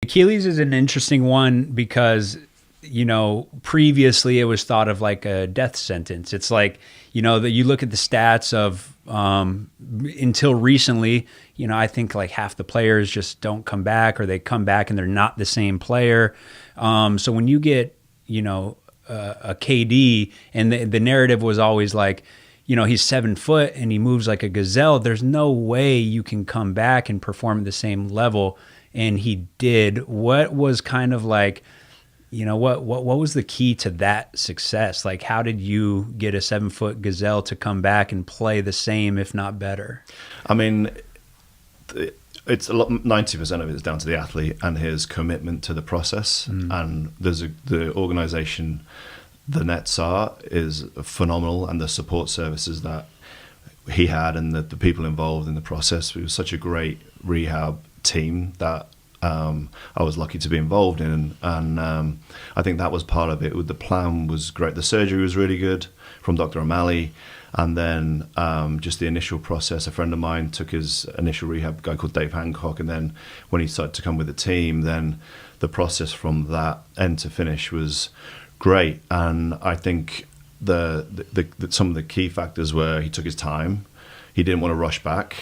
Achilles is an interesting one because, previously it was thought of like a death sentence. It's like, that you look at the stats of until recently, I think like half the players just don't come back, or they come back and they're not the same player. So when you get, a KD, and the narrative was always like, he's 7 foot and he moves like a gazelle. There's no way you can come back and perform at the same level. And he did. What was kind of like, what was the key to that success? Like, how did you get a 7 foot gazelle to come back and play the same, if not better? I mean, it's a lot. 90% of it is down to the athlete and his commitment to the process. And the organization, the Nets is phenomenal, and the support services that he had and the people involved in the process. It was such a great rehab team that I was lucky to be involved in, and I think that was part of it. The plan was great. The surgery was really good from Dr. O'Malley, and then just the initial process. A friend of mine took his initial rehab, a guy called Dave Hancock, and then when he started to come with the team, then the process from that end to finish was great. And I think the some of the key factors were he took his time. He didn't want to rush back.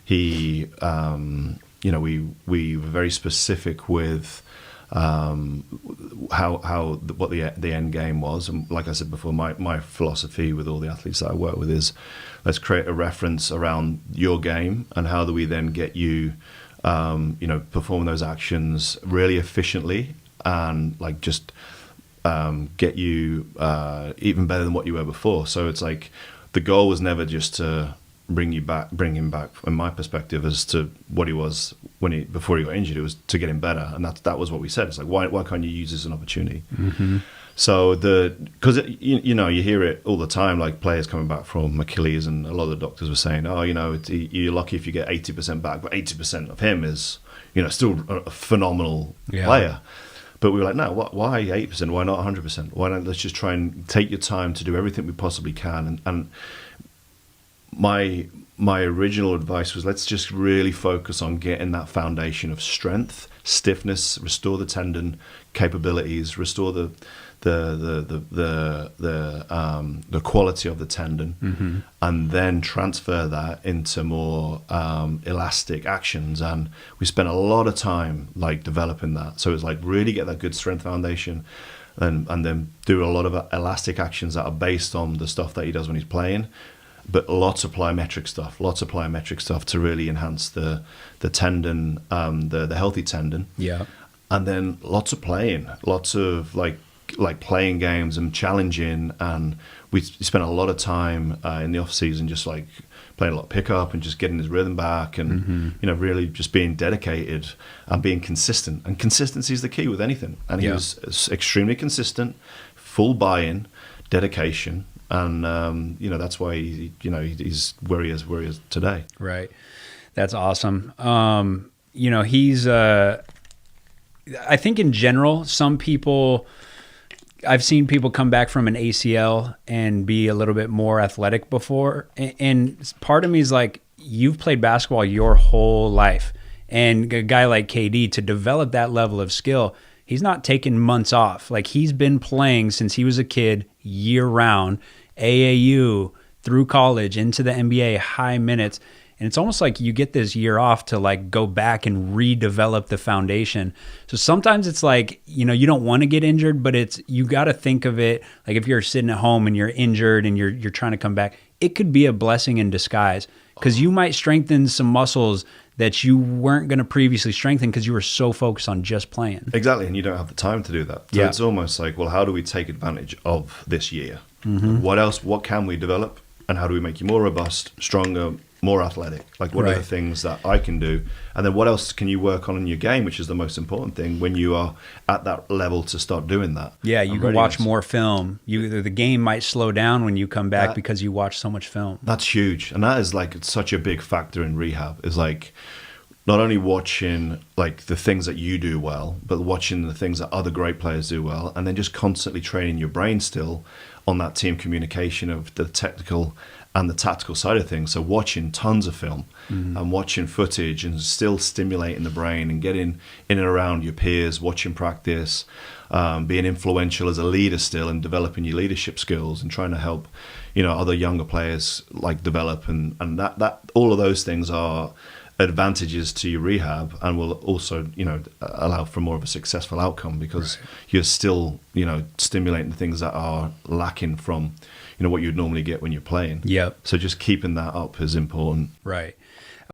He we were very specific with what the end game was. And like I said before, my philosophy with all the athletes that I work with is, let's create a reference around your game, and how do we then get you perform those actions really efficiently, and like just get you even better than what you were before. So it's like the goal was never just to bring him back, from my perspective, as to what he was before he got injured. It was to get him better, and that was what we said. It's like, why can't you use this as an opportunity? Mm-hmm. So because you hear it all the time, like players coming back from Achilles, and a lot of the doctors were saying, you're lucky if you get 80% back, but 80% of him is still a phenomenal player. But we were like, no, why 8%? Why not 100%? Why not? Let's just try and take your time to do everything we possibly can. And my original advice was, let's just really focus on getting that foundation of strength, stiffness, restore the tendon capabilities, restore the quality of the tendon, mm-hmm. and then transfer that into more elastic actions. And we spent a lot of time like developing that. So it's like really get that good strength foundation, and then do a lot of elastic actions that are based on the stuff that he does when he's playing. But lots of plyometric stuff to really enhance the tendon, the healthy tendon. Yeah. And then lots of playing, lots of like playing games and challenging. And we spent a lot of time in the off season just like playing a lot of pickup and just getting his rhythm back, and mm-hmm. Really just being dedicated and being consistent. And consistency is the key with anything. And he was extremely consistent, full buy-in, dedication. And that's why he's where he is today. Right, that's awesome. He's I think in general, some people, I've seen people come back from an ACL and be a little bit more athletic before, and part of me is like, you've played basketball your whole life, and a guy like KD, to develop that level of skill, he's not taking months off. Like, he's been playing since he was a kid, year round, AAU, through college, into the NBA, high minutes. And it's almost like you get this year off to like go back and redevelop the foundation. So sometimes it's like, you don't want to get injured, but you got to think of it like, if you're sitting at home and you're injured and you're trying to come back, it could be a blessing in disguise, because you might strengthen some muscles that you weren't going to previously strengthen because you were so focused on just playing. Exactly, and you don't have the time to do that. So it's almost like, well, how do we take advantage of this year? Mm-hmm. What can we develop? And how do we make you more robust, stronger, more athletic? Like, what are the things that I can do? And then what else can you work on in your game, which is the most important thing when you are at that level to start doing that. Yeah, you can watch more film. The game might slow down when you come back because you watch so much film. That's huge. And that is like such a big factor in rehab, is like not only watching like the things that you do well, but watching the things that other great players do well, and then just constantly training your brain still on that team communication of the technical and the tactical side of things. So watching tons of film and watching footage and still stimulating the brain and getting in and around your peers, watching practice, being influential as a leader still and developing your leadership skills and trying to help, other younger players like develop and that all of those things are advantages to your rehab and will also, allow for more of a successful outcome because you're still, stimulating the things that are lacking from, what you'd normally get when you're playing. Yep. So just keeping that up is important. Right.